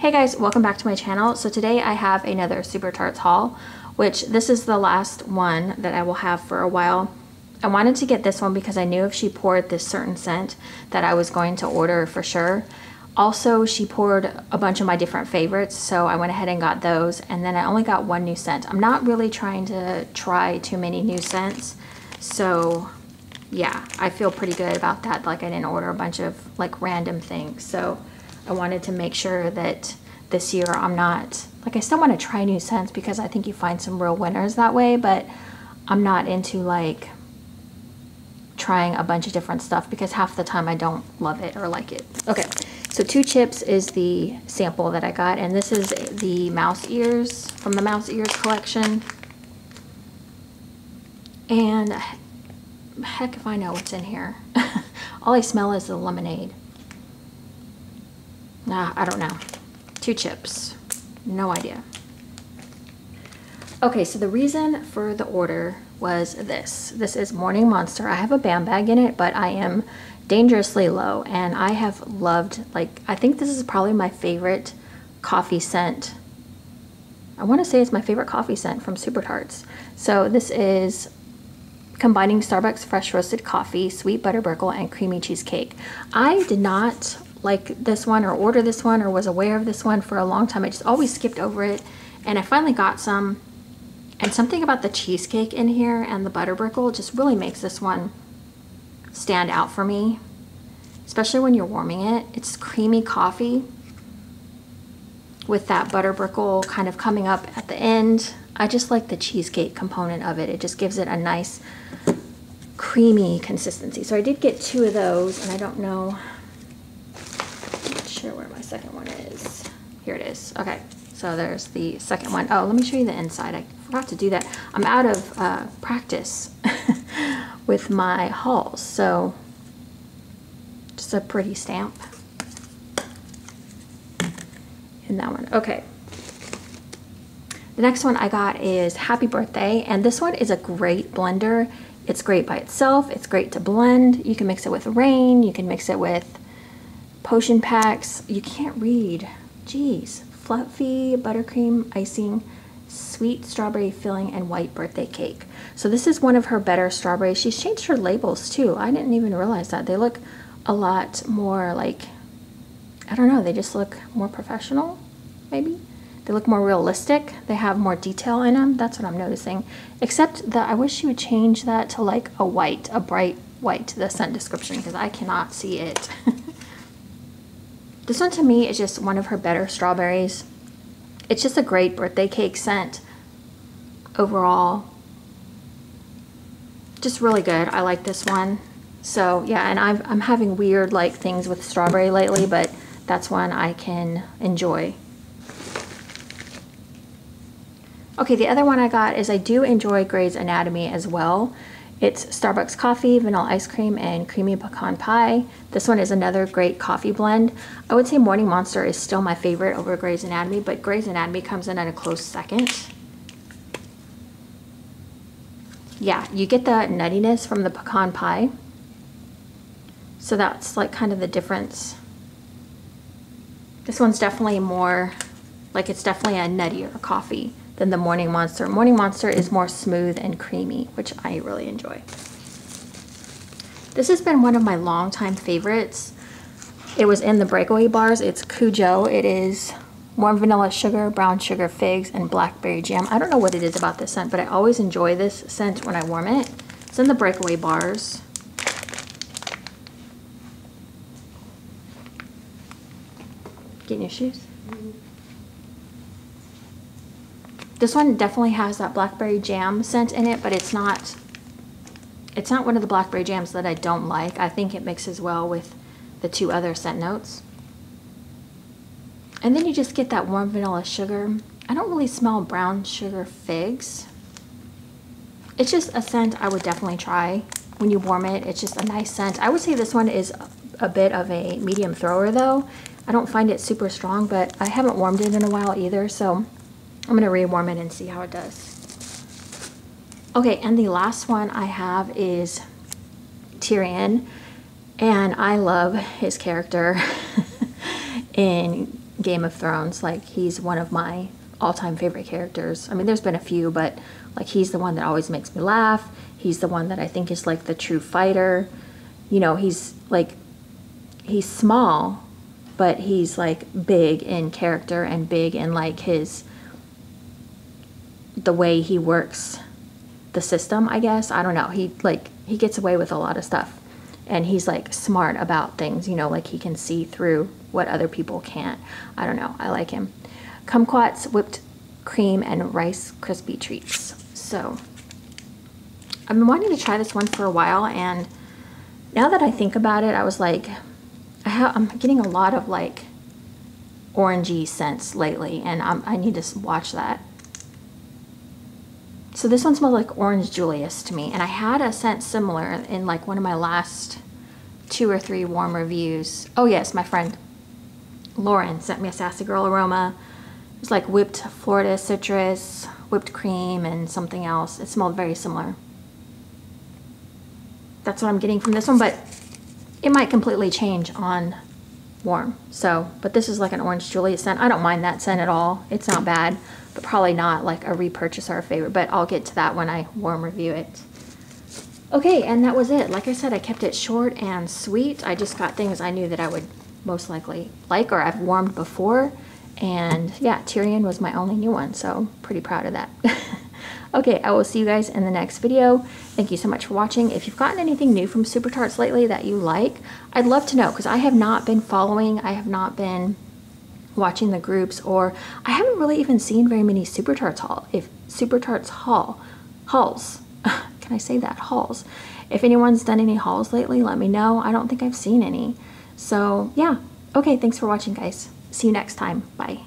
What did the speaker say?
Hey guys, welcome back to my channel. So today I have another Super Tarts haul, which this is the last one that I will have for a while. I wanted to get this one because I knew if she poured this certain scent that I was going to order for sure. Also, she poured a bunch of my different favorites, so I went ahead and got those, and then I only got one new scent. I'm not really trying to try too many new scents, so yeah, I feel pretty good about that. Like, I didn't order a bunch of like random things, so I wanted to make sure that this year I'm not, like, I still want to try new scents because I think you find some real winners that way, but I'm not into like trying a bunch of different stuff because half the time I don't love it or like it. Okay, so 2 chips is the sample that I got, and this is the mouse ears from the mouse ears collection. And heck if I know what's in here. All I smell is the lemonade. Nah, I don't know. 2 chips. No idea. Okay, so the reason for the order was this. This is Morning Monster. I have a BAM bag in it, but I am dangerously low, and I have loved, like, I think this is probably my favorite coffee scent. I want to say it's my favorite coffee scent from Super Tarts. So this is combining Starbucks fresh roasted coffee, sweet butterburgle, and creamy cheesecake. I did not like this one or order this one or was aware of this one for a long time. I just always skipped over it, and I finally got some, and something about the cheesecake in here and the butterburgle just really makes this one stand out for me, especially when you're warming it. It's creamy coffee with that butterburgle kind of coming up at the end. I just like the cheesecake component of it. It just gives it a nice creamy consistency. So I did get 2 of those, and I don't know, I'm not sure where my second one is. Here it is. Okay, so there's the second one. Oh, let me show you the inside. I forgot to do that. I'm out of practice with my hauls, so just a pretty stamp in that one. Okay. The next one I got is Happy Birthday, and this one is a great blender. It's great by itself. It's great to blend. You can mix it with rain. You can mix it with potion packs. You can't read. Jeez. Fluffy buttercream icing, sweet strawberry filling, and white birthday cake. So this is one of her better strawberries. She's changed her labels too. I didn't even realize that. They look a lot more like, I don't know, they just look more professional, maybe? They look more realistic. They have more detail in them. That's what I'm noticing. Except that I wish you would change that to like a white, a bright white, the scent description, because I cannot see it. This one to me is just one of her better strawberries. It's just a great birthday cake scent overall. Just really good. I like this one. So yeah, and I'm having weird like things with strawberry lately, but that's one I can enjoy. Okay, the other one I got is I do enjoy Grey's Anatomy as well. It's Starbucks coffee, vanilla ice cream, and creamy pecan pie. This one is another great coffee blend. I would say Morning Monster is still my favorite over Grey's Anatomy, but Grey's Anatomy comes in at a close second. Yeah, you get the nuttiness from the pecan pie. So that's like kind of the difference. This one's definitely more, like, it's definitely a nuttier coffee than the Morning Monster. Morning Monster is more smooth and creamy, which I really enjoy. This has been one of my longtime favorites. It was in the breakaway bars. It's Cujo. It is warm vanilla sugar, brown sugar figs, and blackberry jam. I don't know what it is about this scent, but I always enjoy this scent when I warm it. It's in the breakaway bars. Getting your shoes? This one definitely has that blackberry jam scent in it, but it's not one of the blackberry jams that I don't like. I think it mixes well with the 2 other scent notes. And then you just get that warm vanilla sugar. I don't really smell brown sugar figs. It's just a scent I would definitely try when you warm it. It's just a nice scent. I would say this one is a bit of a medium thrower though. I don't find it super strong, but I haven't warmed it in a while either, so I'm going to rewarm it and see how it does. Okay, and the last one I have is Tyrion, and I love his character in Game of Thrones. Like, he's one of my all-time favorite characters. I mean, there's been a few, but like, he's the one that always makes me laugh. He's the one that I think is like the true fighter. You know, he's small, but he's like big in character and big in like the way he works the system, I guess. I don't know. He gets away with a lot of stuff, and he's like smart about things, you know, like he can see through what other people can't. I don't know. I like him. Kumquats, whipped cream, and Rice Krispie treats. So I've been wanting to try this one for a while, and now that I think about it, I was like, I'm getting a lot of like orangey scents lately, and I need to watch that. So this one smells like Orange Julius to me, and I had a scent similar in like one of my last 2 or 3 warm reviews. Oh yes, my friend Lauren sent me a Sassy Girl aroma. It was like whipped Florida citrus, whipped cream, and something else. It smelled very similar. That's what I'm getting from this one, but it might completely change on warm. So, but this is like an Orange Julius scent. I don't mind that scent at all. It's not bad, but probably not like a repurchase or a favorite, but I'll get to that when I warm review it. Okay, and that was it. Like I said, I kept it short and sweet. I just got things I knew that I would most likely like, or I've warmed before. And yeah, Tyrion was my only new one, so pretty proud of that. Okay, I will see you guys in the next video. Thank you so much for watching. If you've gotten anything new from Super Tarts lately that you like, I'd love to know, because I have not been following, I have not been watching the groups, or I haven't really even seen very many Super Tarts hauls. Can I say that? Hauls. If anyone's done any hauls lately, let me know. I don't think I've seen any. So yeah. Okay, thanks for watching, guys. See you next time. Bye.